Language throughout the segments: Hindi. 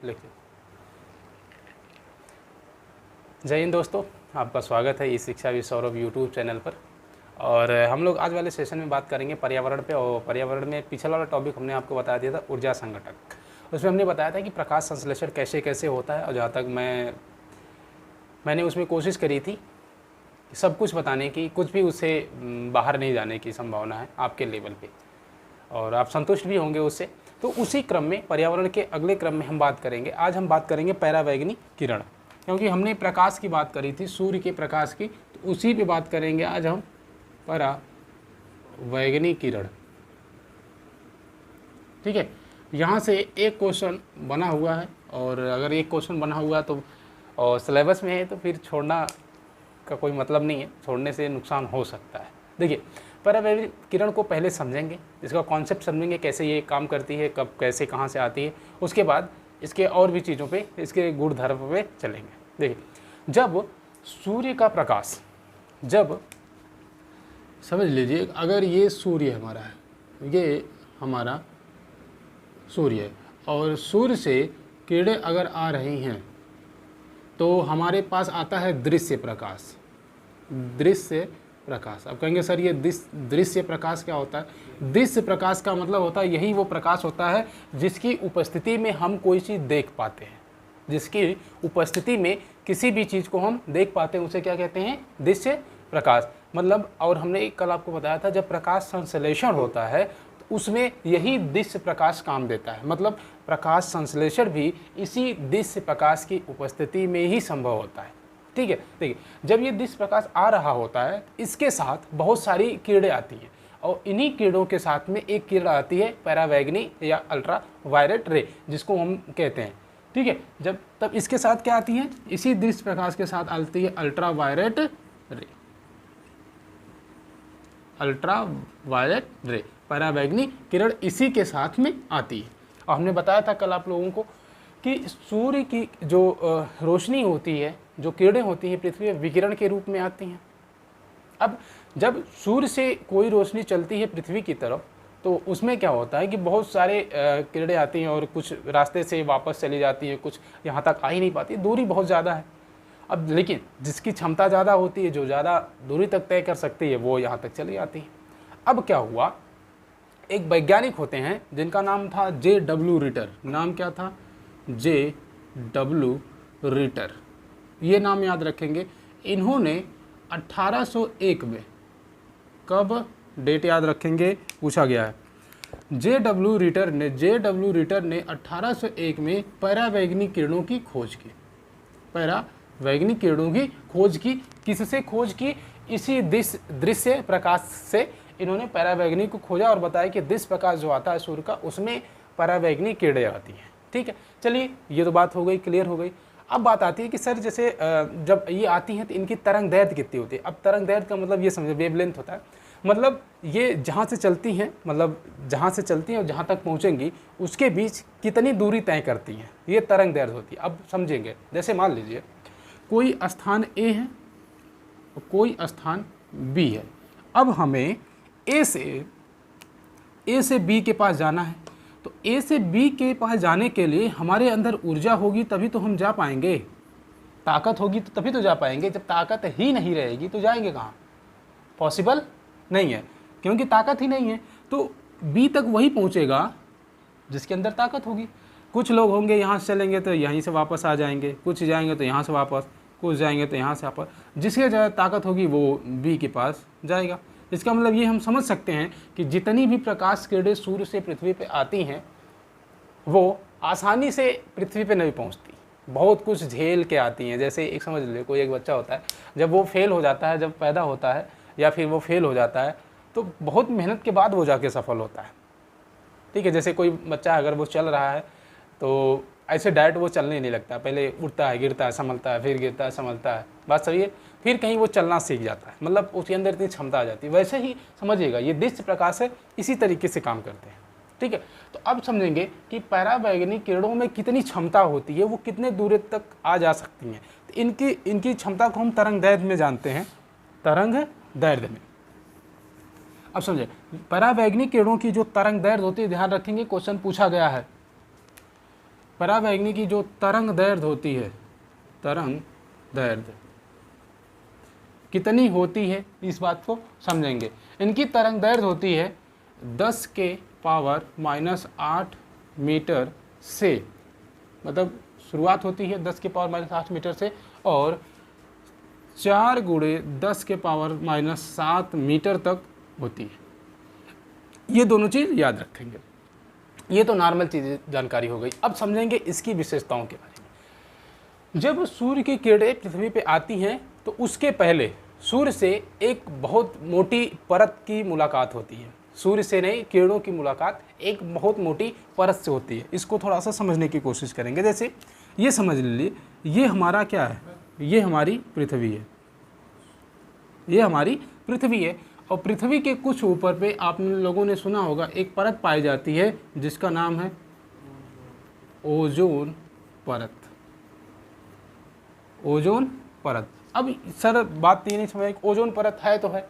लिखिए। जय हिंद दोस्तों, आपका स्वागत है इस शिक्षा विद सौरभ यूट्यूब चैनल पर। और हम लोग आज वाले सेशन में बात करेंगे पर्यावरण पे। और पर्यावरण में पिछला वाला टॉपिक हमने आपको बता दिया था ऊर्जा संघटक। उसमें हमने बताया था कि प्रकाश संश्लेषण कैसे कैसे होता है, और जहाँ तक मैंने उसमें कोशिश करी थी सब कुछ बताने की, कुछ भी उससे बाहर नहीं जाने की संभावना है आपके लेवल पे, और आप संतुष्ट भी होंगे उससे। तो उसी क्रम में पर्यावरण के अगले क्रम में हम बात करेंगे। आज हम बात करेंगे परावैगनी किरण, क्योंकि हमने प्रकाश की बात करी थी, सूर्य के प्रकाश की, तो उसी पे बात करेंगे आज हम परावैगनी किरण। ठीक है, यहाँ से एक क्वेश्चन बना हुआ है, और अगर एक क्वेश्चन बना हुआ तो और सिलेबस में है तो फिर छोड़ना का कोई मतलब नहीं है, छोड़ने से नुकसान हो सकता है। देखिए, परावैगनी किरण को पहले समझेंगे, इसका कॉन्सेप्ट समझेंगे, कैसे ये काम करती है, कब कैसे कहाँ से आती है। उसके बाद इसके और भी चीज़ों पे, इसके गुणधर्म पे चलेंगे। देखिए, जब सूर्य का प्रकाश, जब समझ लीजिए अगर ये सूर्य हमारा है, ये हमारा सूर्य है, और सूर्य से किरणें अगर आ रही हैं तो हमारे पास आता है दृश्य प्रकाश। दृश्य प्रकाश, अब कहेंगे सर ये दृश्य प्रकाश क्या होता है? दृश्य प्रकाश का मतलब होता है यही वो प्रकाश होता है जिसकी उपस्थिति में हम कोई चीज़ देख पाते हैं। जिसकी उपस्थिति में किसी भी चीज़ को हम देख पाते हैं उसे क्या कहते हैं? दृश्य प्रकाश। मतलब, और हमने कल आपको बताया था जब प्रकाश संश्लेषण होता है तो उसमें यही दृश्य प्रकाश काम देता है। मतलब प्रकाश संश्लेषण भी इसी दृश्य प्रकाश की उपस्थिति में ही संभव होता है। ठीक है, देखिए, जब ये दृश्य प्रकाश आ रहा होता है, इसके साथ बहुत सारी किरणें आती हैं, और इन्हीं किरणों के साथ में एक किरण आती है परावैगनी या अल्ट्रा वायलेट रे, जिसको हम कहते हैं। ठीक है, जब तब इसके साथ क्या आती है? इसी दृश्य प्रकाश के साथ आती है अल्ट्रा वायलेट रे। अल्ट्रा वायलेट रे, परावैगनी किरण इसी के साथ में आती है। और हमने बताया था कल आप लोगों को कि सूर्य की जो रोशनी होती है, जो किरणें होती हैं पृथ्वी पर, विकिरण के रूप में आती हैं। अब जब सूर्य से कोई रोशनी चलती है पृथ्वी की तरफ, तो उसमें क्या होता है कि बहुत सारे किरणें आती हैं, और कुछ रास्ते से वापस चली जाती हैं, कुछ यहाँ तक आ ही नहीं पाती, दूरी बहुत ज़्यादा है। अब लेकिन जिसकी क्षमता ज़्यादा होती है, जो ज़्यादा दूरी तक तय कर सकती है, वो यहाँ तक चली आती है। अब क्या हुआ, एक वैज्ञानिक होते हैं जिनका नाम था J.W. रिटर। नाम क्या था? J.W. रिटर, ये नाम याद रखेंगे। इन्होंने 1801 में, कब डेट याद रखेंगे, पूछा गया है। J.W. रिटर ने 1801 में परावैगनी किरणों की खोज की। परावैगनी किरणों की खोज की, किससे खोज की? इसी दृश्य प्रकाश से इन्होंने परावैगनी को खोजा, और बताया कि दृश्य प्रकाश जो आता है सूर्य का, उसमें परावैगनी किरणें आती हैं। ठीक है, चलिए ये तो बात हो गई, क्लियर हो गई। अब बात आती है कि सर जैसे जब ये आती हैं तो इनकी तरंग दैर्ध्य कितनी होती है? अब तरंग दैर्ध्य का मतलब ये समझे, वेवलेंथ होता है। मतलब ये जहाँ से चलती हैं, मतलब जहाँ से चलती हैं और जहाँ तक पहुँचेंगी उसके बीच कितनी दूरी तय करती हैं, ये तरंग दैर्ध्य होती है। अब समझेंगे, जैसे मान लीजिए कोई स्थान ए है और कोई स्थान बी है। अब हमें ए से बी के पास जाना है, तो ए से बी के पास जाने के लिए हमारे अंदर ऊर्जा होगी तभी तो हम जा पाएंगे, ताकत होगी तो तभी तो जा पाएंगे। जब ताकत ही नहीं रहेगी तो जाएंगे कहाँ? पॉसिबल नहीं है, क्योंकि ताकत ही नहीं है। तो बी तक वही पहुँचेगा जिसके अंदर ताकत होगी। कुछ लोग होंगे यहाँ से चलेंगे तो यहीं से वापस आ जाएंगे, कुछ जाएंगे तो यहाँ से वापस, कुछ जाएंगे तो यहाँ से वापस, जिसके ज़्यादा ताकत होगी वो बी के पास जाएगा। इसका मतलब ये हम समझ सकते हैं कि जितनी भी प्रकाश किरणें सूर्य से पृथ्वी पे आती हैं वो आसानी से पृथ्वी पे नहीं पहुंचती, बहुत कुछ झेल के आती हैं। जैसे एक समझ लीजिए कोई एक बच्चा होता है, जब वो फेल हो जाता है, जब पैदा होता है या फिर वो फेल हो जाता है, तो बहुत मेहनत के बाद वो जाके सफल होता है। ठीक है, जैसे कोई बच्चा अगर वो चल रहा है तो ऐसे डायरेक्ट वो चलने नहीं लगता, पहले उठता है, गिरता है, संभलता है, फिर गिरता है, संभलता है, बात सही है, फिर कहीं वो चलना सीख जाता है, मतलब उसके अंदर इतनी क्षमता आ जाती है। वैसे ही समझिएगा ये दृश्य प्रकाश है, इसी तरीके से काम करते हैं। ठीक है, तो अब समझेंगे कि परावैगनी किरणों में कितनी क्षमता होती है, वो कितने दूर तक आ जा सकती हैं। तो इनकी क्षमता को हम तरंग दैर्ध्य में जानते हैं, तरंग दैर्ध्य में। अब समझे, परावैगनी किरणों की जो तरंग दैर्ध्य होती है, ध्यान रखेंगे क्वेश्चन पूछा गया है परावैंगनी की जो तरंग दैर्ध्य होती है, तरंग दैर्ध्य कितनी होती है, इस बात को समझेंगे। इनकी तरंग दैर्ध्य होती है 10 के पावर -8 मीटर से, मतलब शुरुआत होती है 10 के पावर -8 मीटर से और 4 गुणे 10 के पावर -7 मीटर तक होती है। ये दोनों चीज़ याद रखेंगे। ये तो नॉर्मल चीज़ें जानकारी हो गई। अब समझेंगे इसकी विशेषताओं के बारे में। जब सूर्य की किरणें पृथ्वी पे आती हैं तो उसके पहले सूर्य से एक बहुत मोटी परत की मुलाकात होती है। सूर्य से नहीं, किरणों की मुलाकात एक बहुत मोटी परत से होती है। इसको थोड़ा सा समझने की कोशिश करेंगे। जैसे ये समझ लीजिए, ये हमारा क्या है, ये हमारी पृथ्वी है, ये हमारी पृथ्वी है और पृथ्वी के कुछ ऊपर पे आप लोगों ने सुना होगा एक परत पाई जाती है जिसका नाम है ओजोन परत। ओजोन परत। अब सर बात ये नहीं समझ, ओजोन परत है तो है,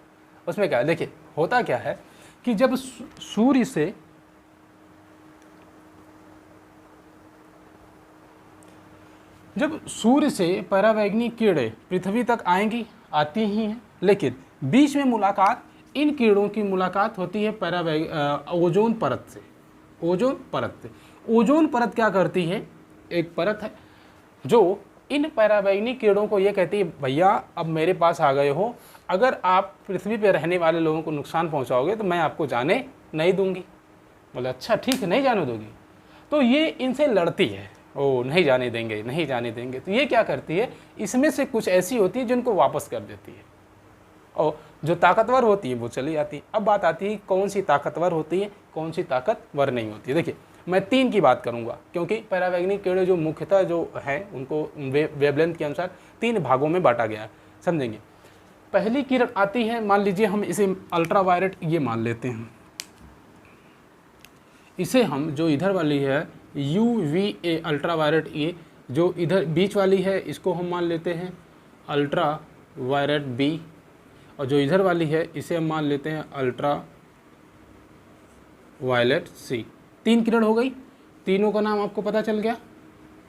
उसमें क्या है, देखिए होता क्या है कि जब सूर्य से परावैंगनी किरणें पृथ्वी तक आती ही हैं, लेकिन बीच में मुलाकात, इन किरणों की मुलाकात होती है ओजोन परत से। ओजोन परत से, ओजोन परत क्या करती है, एक परत है जो इन परावैंगनी किरणों को ये कहती है भैया अब मेरे पास आ गए हो, अगर आप पृथ्वी पर रहने वाले लोगों को नुकसान पहुंचाओगे तो मैं आपको जाने नहीं दूंगी। बोले अच्छा ठीक है, नहीं जाने दोगी, तो ये इनसे लड़ती है, ओ नहीं जाने देंगे, नहीं जाने देंगे। तो ये क्या करती है, इसमें से कुछ ऐसी होती है जिनको वापस कर देती है और जो ताकतवर होती है वो चली जाती है। अब बात आती है कौन सी ताकतवर होती है, कौन सी ताकतवर नहीं होती है। देखिए मैं 3 की बात करूंगा क्योंकि परावैंगनी किरणें जो मुख्यतः जो हैं उनको वेवलेंथ के अनुसार 3 भागों में बांटा गया है, समझेंगे। पहली किरण आती है, मान लीजिए हम इसे अल्ट्रावायलेट ये मान लेते हैं, इसे हम जो इधर वाली है UVA अल्ट्रावायलेट, ये जो इधर बीच वाली है इसको हम मान लेते हैं अल्ट्रावायलेट B, और जो इधर वाली है इसे हम मान लेते हैं अल्ट्रावायलेट C। 3 किरण हो गई, तीनों का नाम आपको पता चल गया।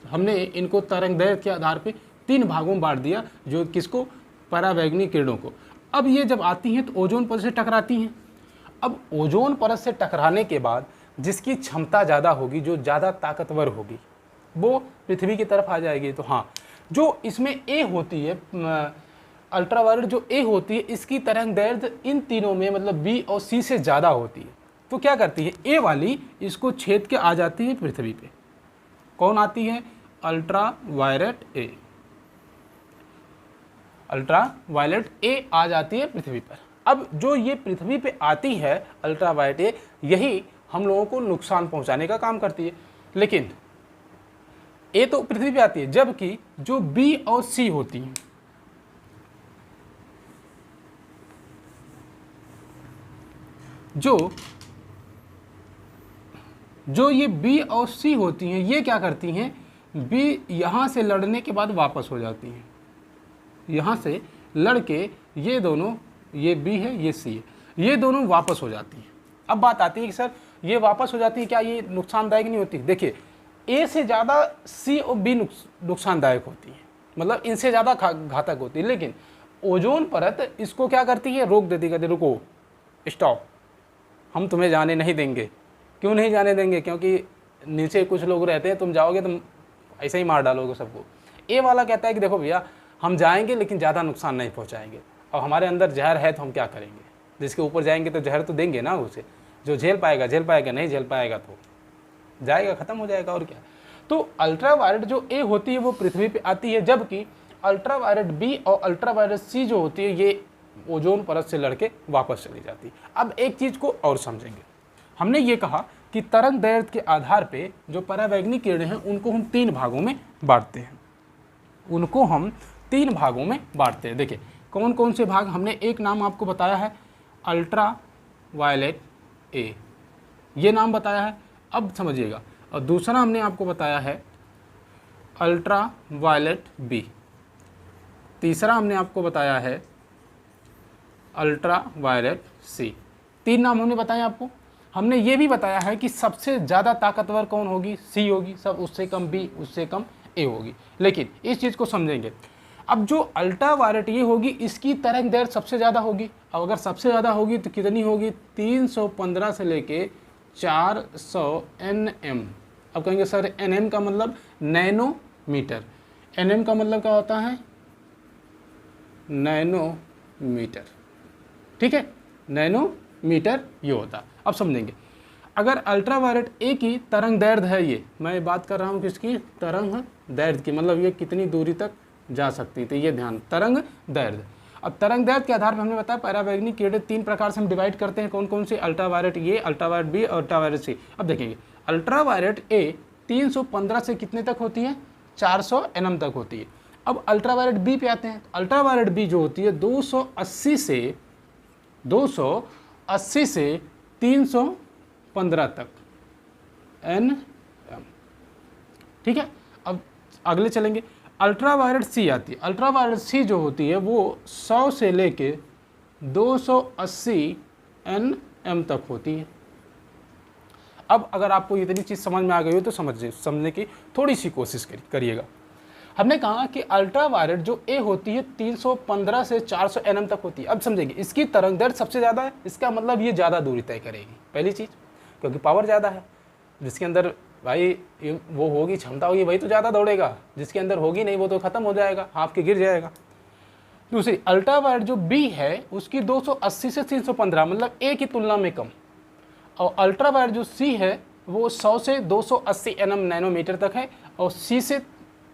हमने इनको तरंगदैर्घ्य के आधार पे 3 भागों में बांट दिया, जो किसको, परावैंगनी किरणों को। अब ये जब आती हैं तो ओजोन परत से टकराती हैं। अब ओजोन परत से टकराने के बाद जिसकी क्षमता ज़्यादा होगी, जो ज़्यादा ताकतवर होगी, वो पृथ्वी की तरफ आ जाएगी। तो हाँ, जो इसमें ए होती है अल्ट्रावायलेट, जो ए होती है, इसकी तरंगदैर्घ्य इन तीनों में मतलब बी और सी से ज़्यादा होती है। तो क्या करती है, ए वाली इसको छेद के आ जाती है पृथ्वी पे। कौन आती है, अल्ट्रावायलेट ए, अल्ट्रावायलेट ए आ जाती है पृथ्वी पर। अब जो ये पृथ्वी पे आती है अल्ट्रावायलेट ए, यही हम लोगों को नुकसान पहुंचाने का काम करती है। लेकिन ए तो पृथ्वी पे आती है, जबकि जो बी और सी होती हैं, जो ये बी और सी होती हैं, ये क्या करती हैं, बी यहाँ से लड़ने के बाद वापस हो जाती हैं। यहाँ से लड़ के ये दोनों, ये बी है ये सी है, ये दोनों वापस हो जाती हैं। अब बात आती है कि सर ये वापस हो जाती है, क्या ये नुकसानदायक नहीं होती? देखिए ए से ज़्यादा सी और बी नुकसानदायक होती है, मतलब इनसे ज़्यादा घातक होती है। लेकिन ओजोन परत इसको क्या करती है, रोक देती, कहती रुको, स्टॉप, हम तुम्हें जाने नहीं देंगे। क्यों नहीं जाने देंगे? क्योंकि नीचे कुछ लोग रहते हैं, तुम जाओगे तुम ऐसे ही मार डालोगे सबको। ए वाला कहता है कि देखो भैया हम जाएंगे लेकिन ज़्यादा नुकसान नहीं पहुंचाएंगे, और हमारे अंदर जहर है तो हम क्या करेंगे, जिसके ऊपर जाएंगे तो जहर तो देंगे ना उसे, जो झेल पाएगा, नहीं झेल पाएगा तो जाएगा, ख़त्म हो जाएगा, और क्या। तो अल्ट्रावायलेट जो ए होती है वो पृथ्वी पे आती है, जबकि अल्ट्रावायलेट बी और अल्ट्रावायलेट सी जो होती है ये ओजोन परत से लड़के वापस चली जाती है। अब एक चीज़ को और समझेंगे, हमने ये कहा कि तरंगदैर्घ्य के आधार पे जो परावैंगनी किरणें हैं उनको हम 3 भागों में बांटते हैं, उनको हम 3 भागों में बांटते हैं। देखिए कौन कौन से भाग, हमने एक नाम आपको बताया है अल्ट्रावायलेट ए, ये नाम बताया है, अब समझिएगा। और दूसरा हमने आपको बताया है अल्ट्रावायलेट बी, तीसरा हमने आपको बताया है अल्ट्रावायलेट सी। 3 नाम हमने बताए आपको। हमने ये भी बताया है कि सबसे ज़्यादा ताकतवर कौन होगी, सी होगी, सब उससे कम बी, उससे कम ए होगी। लेकिन इस चीज़ को समझेंगे, अब जो अल्ट्रावायलेट ये होगी इसकी तरंग दैर्ध्य सबसे ज़्यादा होगी। अब अगर सबसे ज़्यादा होगी तो कितनी होगी, 315 से लेके 400 nm। अब कहेंगे सर nm का मतलब नैनोमीटर, nm का मतलब क्या होता है, नैनोमीटर, ठीक है, नैनोमीटर ये होता है। अब समझेंगे, अगर अल्ट्रावायलेट ए की तरंग दैर्ध्य है, ये मैं बात कर रहा हूँ किसकी, तरंग दैर्ध्य की, मतलब ये कितनी दूरी तक जा सकती है, तो ये ध्यान, तरंग दैर्ध्य। अब तरंग दैर्ध्य के आधार पर हमने बताया परावैज्ञानिक किरणें 3 प्रकार से हम डिवाइड करते हैं, कौन कौन सी, अल्ट्रावायलेट ए, अल्ट्रावायलेट बी और अल्ट्रावायलेट सी। अब देखेंगे अल्ट्रावायलेट ए 315 से कितने तक होती है, 400 nm तक होती है। अब अल्ट्रावायलेट बी पे आते हैं, तो अल्ट्रावायलेट बी जो होती है 280 से 315 तक nm, ठीक है। अब अगले चलेंगे, अल्ट्रावायलेट सी आती है, अल्ट्रावायलेट सी जो होती है वो 100 से लेके 280 nm तक होती है। अब अगर आपको इतनी चीज़ समझ में आ गई हो तो समझने की थोड़ी सी कोशिश करिएगा। हमने कहा कि अल्ट्रावायलेट जो ए होती है 315 से 400 nm तक होती है। अब समझेंगे, इसकी तरंग दैर्ध्य सबसे ज़्यादा है, इसका मतलब ये ज़्यादा दूरी तय करेगी, पहली चीज़, क्योंकि पावर ज़्यादा है। जिसके अंदर भाई वो होगी, क्षमता होगी, वही तो ज़्यादा दौड़ेगा, जिसके अंदर होगी नहीं वो तो ख़त्म हो जाएगा, हाफ के गिर जाएगा। दूसरी, अल्ट्रावायलेट जो बी है उसकी 280 से 315, मतलब ए की तुलना में कम। और अल्ट्रावायलेट जो सी है वो 100 से 280 nm नैनोमीटर तक है, और सी से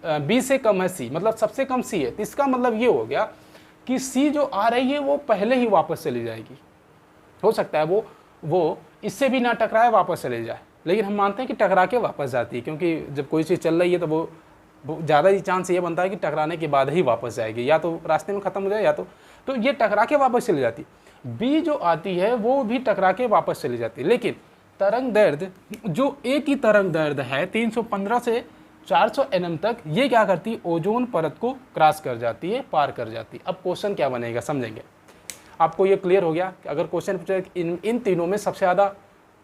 बी से कम है सी, मतलब सबसे कम सी है। तो इसका मतलब ये हो गया कि सी जो आ रही है वो पहले ही वापस चली जाएगी। हो सकता है वो इससे भी ना टकराए, वापस चले जाए, लेकिन हम मानते हैं कि टकरा के वापस जाती है, क्योंकि जब कोई चीज़ चल रही है तो वो ज़्यादा ही चांस ये बनता है कि टकराने के बाद ही वापस जाएगी, या तो रास्ते में ख़त्म हो जाए, या तो ये टकरा के वापस चली जाती। बी जो आती है वो भी टकरा के वापस चली जाती है। लेकिन तरंग दैर्ध्य जो ए की तरंग दैर्ध्य है 315 से 400 nm तक, ये क्या करती है, ओजोन परत को क्रॉस कर जाती है, पार कर जाती है। अब क्वेश्चन क्या बनेगा समझेंगे। आपको ये क्लियर हो गया कि अगर क्वेश्चन पूछे इन तीनों में सबसे ज़्यादा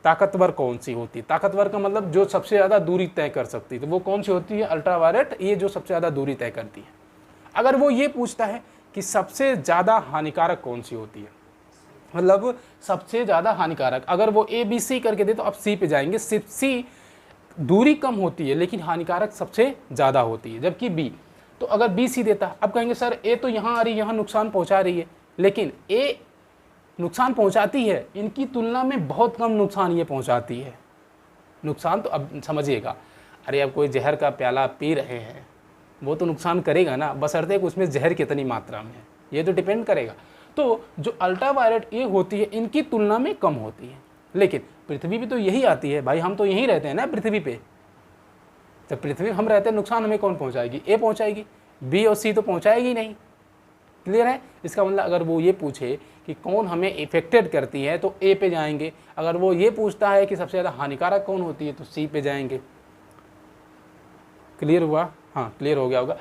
ताकतवर कौन सी होती है, ताकतवर का मतलब जो सबसे ज़्यादा दूरी तय कर सकती है, तो वो कौन सी होती है, अल्ट्रावायलेट, ये जो सबसे ज़्यादा दूरी तय करती है। अगर वो ये पूछता है कि सबसे ज़्यादा हानिकारक कौन सी होती है, मतलब सबसे ज़्यादा हानिकारक, अगर वो ए बी सी करके दे तो आप सी पे जाएंगे। सिर्फ सी दूरी कम होती है लेकिन हानिकारक सबसे ज़्यादा होती है, जबकि बी, तो अगर बी सी देता, अब कहेंगे सर ए तो यहाँ आ रही है, यहाँ नुकसान पहुँचा रही है, लेकिन ए नुकसान पहुँचाती है, इनकी तुलना में बहुत कम नुकसान ये पहुँचाती है। नुकसान तो अब समझिएगा, अरे अब कोई जहर का प्याला पी रहे हैं वो तो नुकसान करेगा ना, बशर्ते कि उसमें जहर कितनी मात्रा में है, ये तो डिपेंड करेगा। तो जो अल्ट्रावायलेट ए होती है इनकी तुलना में कम होती है। लेकिन पृथ्वी भी तो यही आती है भाई, हम तो यहीं रहते हैं ना पृथ्वी पे, तो पृथ्वी हम रहते हैं, नुकसान हमें कौन पहुंचाएगी, ए पहुंचाएगी, बी और सी तो पहुंचाएगी नहीं। क्लियर है। इसका मतलब अगर वो ये पूछे कि कौन हमें इफेक्टेड करती है तो ए पे जाएंगे, अगर वो ये पूछता है कि सबसे ज़्यादा हानिकारक कौन होती है तो सी पे जाएंगे। क्लियर हुआ, हाँ क्लियर हो गया होगा।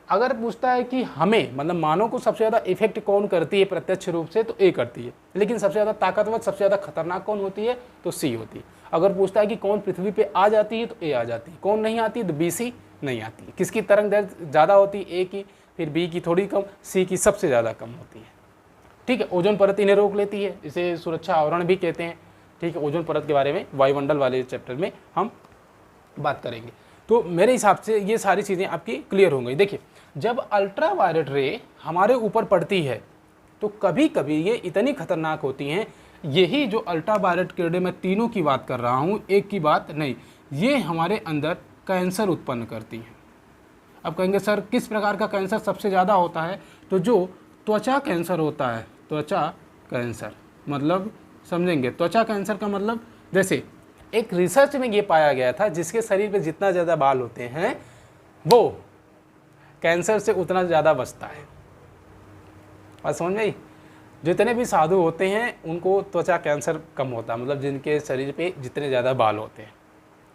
अगर पूछता है कि हमें मतलब मानव को सबसे ज़्यादा इफेक्ट कौन करती है प्रत्यक्ष रूप से तो ए करती है, लेकिन सबसे ज़्यादा ताकतवर सबसे ज़्यादा खतरनाक कौन होती है तो सी होती है। अगर पूछता है कि कौन पृथ्वी पे आ जाती है तो ए आ जाती है, कौन नहीं आती तो बी सी नहीं आती है। किसकी तरंग दैर्ध्य ज़्यादा होती है, ए की, फिर बी की थोड़ी कम, सी की सबसे ज़्यादा कम होती है। ठीक है, ओजोन परत इन्हें रोक लेती है, इसे सुरक्षा आवरण भी कहते हैं। ठीक है, ओजोन परत के बारे में वायुमंडल वाले चैप्टर में हम बात करेंगे। तो मेरे हिसाब से ये सारी चीज़ें आपकी क्लियर हो गई। देखिए, जब अल्ट्रावायलेट रे हमारे ऊपर पड़ती है तो कभी कभी ये इतनी खतरनाक होती हैं, यही जो अल्ट्रावायलेट किरणें मैं तीनों की बात कर रहा हूँ, एक की बात नहीं, ये हमारे अंदर कैंसर उत्पन्न करती हैं। अब कहेंगे सर किस प्रकार का कैंसर सबसे ज़्यादा होता है, तो जो त्वचा कैंसर होता है, त्वचा कैंसर मतलब समझेंगे, त्वचा कैंसर का मतलब जैसे एक रिसर्च में ये पाया गया था जिसके शरीर पे जितना ज़्यादा बाल होते हैं वो कैंसर से उतना ज़्यादा बचता है। बात समझ में आई। जितने भी साधु होते हैं उनको त्वचा कैंसर कम होता है, मतलब जिनके शरीर पे जितने ज़्यादा बाल होते हैं।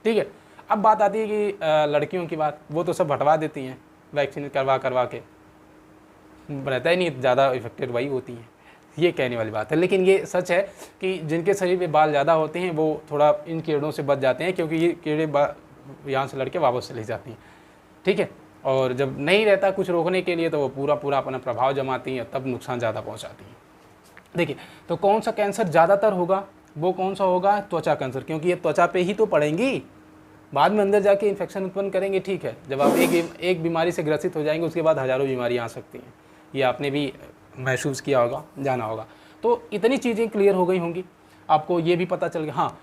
ठीक है, अब बात आती है कि लड़कियों की बात, वो तो सब हटवा देती हैं वैक्सीन करवा के, रहता ही नहीं, ज़्यादा इफेक्टेड वही होती हैं। ये कहने वाली बात है। लेकिन ये सच है कि जिनके शरीर पे बाल ज़्यादा होते हैं वो थोड़ा इन कीड़ों से बच जाते हैं, क्योंकि ये कीड़े यहाँ से लड़के वापस चली जाती हैं, ठीक है। और जब नहीं रहता कुछ रोकने के लिए तो वो पूरा अपना प्रभाव जमाती हैं, तब नुकसान ज़्यादा पहुँचाती हैं। देखिए, तो कौन सा कैंसर ज़्यादातर होगा, वो कौन सा होगा, त्वचा कैंसर, क्योंकि ये त्वचा पे ही तो पड़ेंगी, बाद में अंदर जाके इन्फेक्शन उत्पन्न करेंगे, ठीक है। जब आप एक बीमारी से ग्रसित हो जाएंगे उसके बाद हज़ारों बीमारियाँ आ सकती हैं, ये आपने भी महसूस किया होगा, जाना होगा। तो इतनी चीज़ें क्लियर हो गई होंगी, आपको ये भी पता चल गया। हाँ,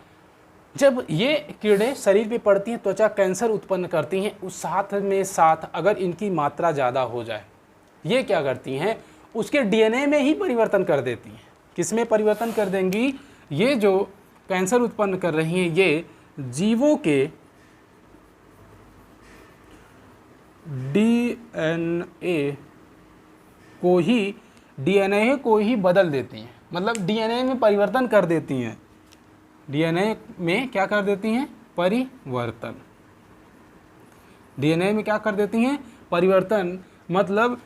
जब ये कीड़े शरीर पे पड़ती हैं, त्वचा कैंसर उत्पन्न करती हैं, उस साथ अगर इनकी मात्रा ज़्यादा हो जाए, ये क्या करती हैं, उसके डीएनए में ही परिवर्तन कर देती हैं। किस में परिवर्तन कर देंगी, ये जो कैंसर उत्पन्न कर रही हैं ये जीवों के डीएनए को ही बदल देती हैं, मतलब डीएनए में परिवर्तन कर देती हैं। डीएनए में क्या कर देती हैं, परिवर्तन। डीएनए में क्या कर देती हैं, परिवर्तन। मतलब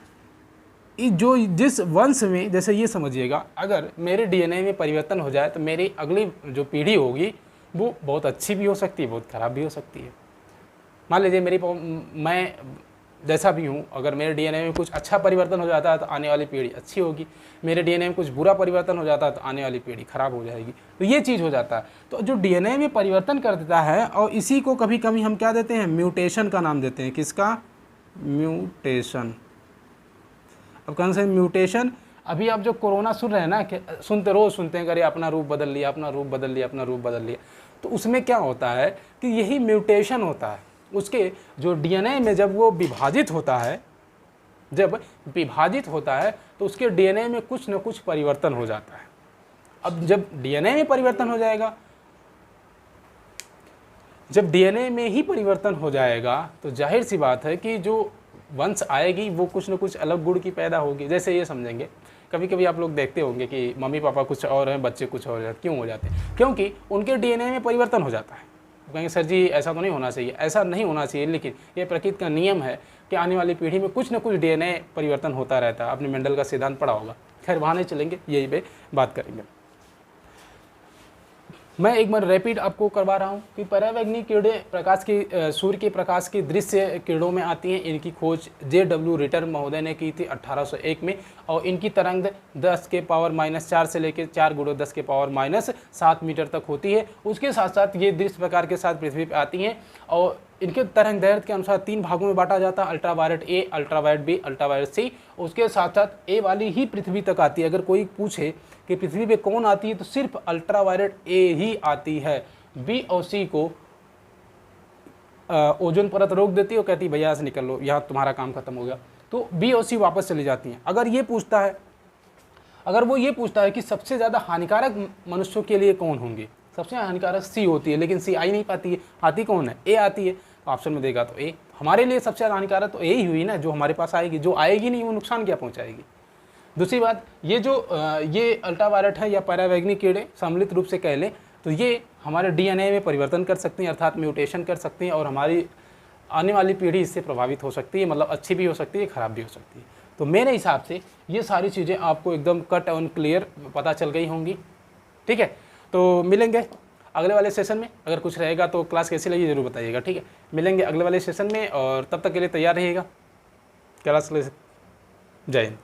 जो जिस वंश में, जैसे ये समझिएगा, अगर मेरे डीएनए में परिवर्तन हो जाए तो मेरी अगली जो पीढ़ी होगी वो बहुत अच्छी भी हो सकती है, बहुत ख़राब भी हो सकती है। मान लीजिए मैं जैसा भी हूँ, अगर मेरे डीएनए में कुछ अच्छा परिवर्तन हो जाता है तो आने वाली पीढ़ी अच्छी होगी, मेरे डीएनए में कुछ बुरा परिवर्तन हो जाता है तो आने वाली पीढ़ी खराब हो जाएगी। तो ये चीज़ हो जाता है। तो जो डीएनए में परिवर्तन कर देता है, और इसी को कभी कभी हम क्या देते हैं, म्यूटेशन का नाम देते हैं। किसका, म्यूटेशन। अब कौन सा म्यूटेशन, अभी आप जो कोरोना सुन रहे हैं ना, कि रोज़ सुनते हैं, अरे अपना रूप बदल लिया, अपना रूप बदल लिया, अपना रूप बदल लिया। तो उसमें क्या होता है कि यही म्यूटेशन होता है। उसके जो डीएनए में जब वो विभाजित होता है, तो उसके डीएनए में कुछ न कुछ परिवर्तन हो जाता है। अब जब डीएनए में परिवर्तन हो जाएगा, जब डीएनए में ही परिवर्तन हो जाएगा तो जाहिर सी बात है कि जो वंश आएगी वो कुछ न कुछ अलग गुण की पैदा होगी। जैसे ये समझेंगे, कभी कभी आप लोग देखते होंगे कि मम्मी पापा कुछ और हैं, बच्चे कुछ और हैं। क्यों हो जाते हैं, क्योंकि उनके डीएनए में परिवर्तन हो जाता है। कहेंगे सर जी ऐसा तो नहीं होना चाहिए, ऐसा नहीं होना चाहिए, लेकिन ये प्रकृति का नियम है कि आने वाली पीढ़ी में कुछ न कुछ डीएनए परिवर्तन होता रहता है। आपने मेंडल का सिद्धांत पढ़ा होगा, खैर वहाँ नहीं चलेंगे, यही पे बात करेंगे। मैं एक बार रैपिड आपको करवा रहा हूँ कि परावैज्ञानिक कीड़े सूर्य के प्रकाश की दृश्य किरणों में आती हैं। इनकी खोज J.W. रिटर महोदय ने की थी 1801 में, और इनकी तरंग 10⁻⁴ से लेकर 4×10⁻⁷ मीटर तक होती है। उसके साथ साथ ये दृश्य प्रकार के साथ पृथ्वी पर आती हैं, और इनके तरंग दैर्घ्य के अनुसार 3 भागों में बांटा जाता है, ultraviolet A, ultraviolet B, ultraviolet C. उसके साथ साथ ए वाली ही पृथ्वी तक आती है। अगर कोई पूछे कि पृथ्वी पे कौन आती है तो सिर्फ अल्ट्रावायलेट ए ही आती है। बी और सी को ओजोन परत रोक देती है और कहती है भैया से निकल लो, यहाँ तुम्हारा काम खत्म हो गया। तो बी और सी वापस चली जाती हैं। अगर वो ये पूछता है कि सबसे ज़्यादा हानिकारक मनुष्यों के लिए कौन होंगे, सबसे हानिकारक सी होती है, लेकिन सी आ ही नहीं पाती है। आती कौन है, ए आती है। ऑप्शन में देगा तो ए। हमारे लिए सबसे ज़्यादा हानिकारक तो ए ही हुई ना, जो हमारे पास आएगी। जो आएगी नहीं वो नुकसान क्या पहुँचाएगी। दूसरी बात, ये अल्ट्रावायलेट है या परावैज्ञानिक कीड़े सम्मिलित रूप से कह लें तो ये हमारे डीएनए में परिवर्तन कर सकती हैं, अर्थात म्यूटेशन कर सकती हैं, और हमारी आने वाली पीढ़ी इससे प्रभावित हो सकती है। मतलब अच्छी भी हो सकती है, ख़राब भी हो सकती है। तो मेरे हिसाब से ये सारी चीज़ें आपको एकदम कट एंड क्लियर पता चल गई होंगी, ठीक है। तो मिलेंगे अगले वाले सेशन में। अगर कुछ रहेगा तो क्लास कैसी लगी ज़रूर बताइएगा, ठीक है। मिलेंगे अगले वाले सेशन में, और तब तक के लिए तैयार रहिएगा। क्लास जय हिंद।